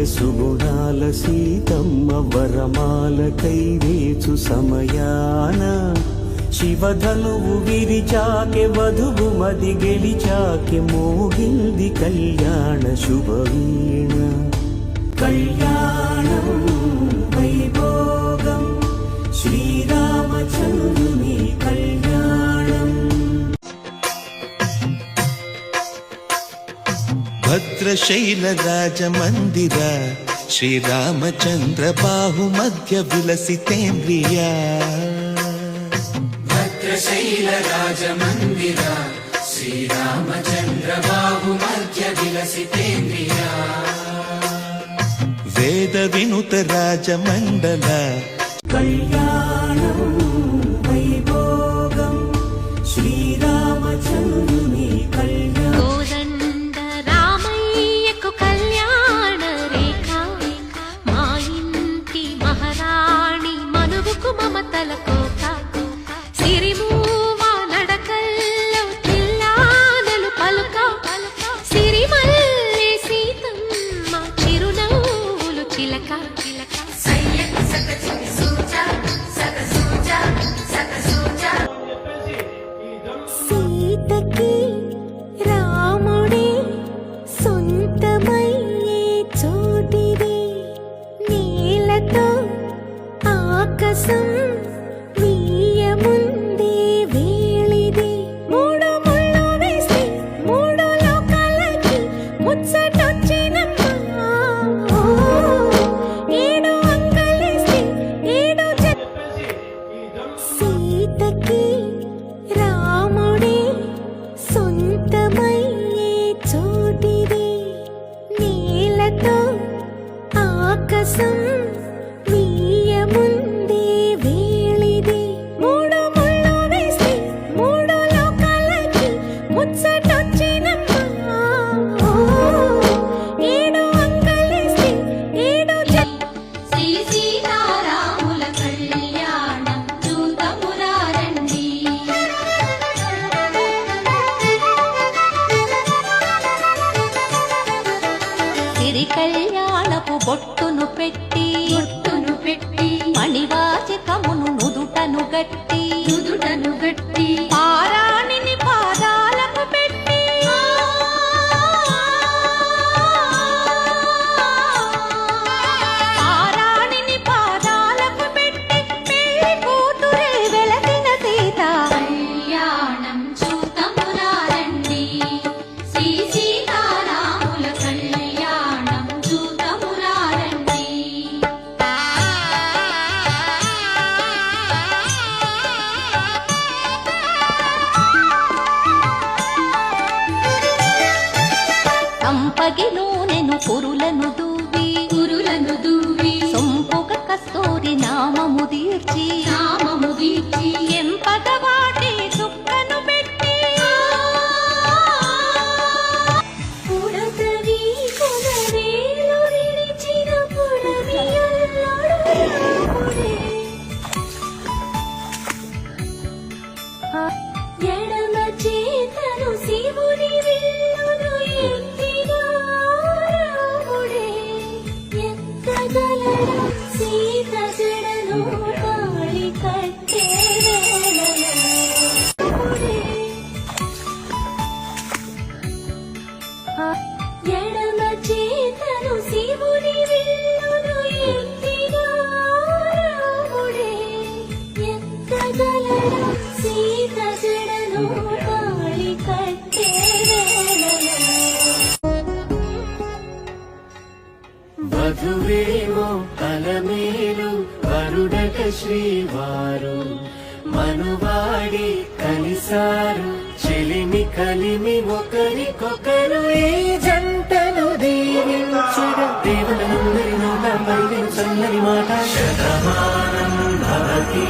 సుగుణాల సీతమ్మ వరమాల కైవేచు సమయాన శివధనువు విరిచాకె వధువు మది గెలిచాకె మోగింది కళ్యాణ శుభవీణ కళ్యాణం వైభోగం శ్రీరామచంద్రుని కళ్యాణం భద్రశైల రాజమందిర శ్రీరామచంద్ర బాహు మధ్య విలసితేంద్రియ భద్రశైల రాజమందిర శ్రీరామచంద్ర బాహు మధ్య విలసితేంద్రియ వేద వినుత రాజమండల కళ్యాణం వైభోగం శ్రీరామచంద్రుని కళ్యాణం కోదండ రామయ్యకు కళ్యాణ రేఖ మా ఇంటి మహారాణి మనువుకు మమతల కోక సిరిమూవ నడకల్లో తిల్లానలు పలుక సిరిమల్లె సీతమ్మ చిరునవ్వులు చిలక సీతకి రాముడే సొంతమయ్యే చోటిది నీలతో ఆకాశం వీయముందే వేళిది మూడు ముళ్ళు వేసి మూడు లోకాలకి ముచ్చటొచ్చినమ్మా ఏడు అంకలేసి ఏడు సీతకి రాముడే సొంతమయ్యే చోటిది నీలతో ఆకాశం వీయముందే వేళిది మూడు ముళ్ళు వేసి మూడు లోకాలకి ముచ్చటొచ్చినమ్మా ఏడు అంకలేసి ఏడు శ్రీ సీతారాముల కళ్యాణం చూతమురారండి సిరి కళ్యాణపు బొట్టును పెట్టి మణివాచకమును నుదుటను గట్టి పారాణిని పాదాలకు పెట్టి పారాణిని పాదాలకు పెట్టి పెళ్లి కూతురే వెలసిన సీత కళ్యాణం చూతమురారండి శ్రీ సీతారాముల కళ్యాణం చూతమురారండి సంపగి నూనెను కురులను దూవి సొంపుగ కస్తూరి నామము దీర్చి ఎంపగ వాటి చుక్కను పెట్టి పుడతవి కొనవేలు విడిచిన పుడమియల్లుడు రాముడే ఎడమ చేతను శివుని విల్లును ఎత్తిన రాముడే ఎత్తగలడు సీత జడను తాళి కట్టే రాముడే ఎడమ చేతను శివుని విల్లును ఎత్తిన రాముడే ఎత్తగలడు సీత జడను తాళి కట్టే వధువేమో అలమేలు వరుడక శ్రీవారు మనువాడి కలిసారు చెలిమి కలిమి ఒకరికొకరు ఈ జంటను దీవించడ దేవులందరి నోట పైన చల్లని మాట శతమానం భవతి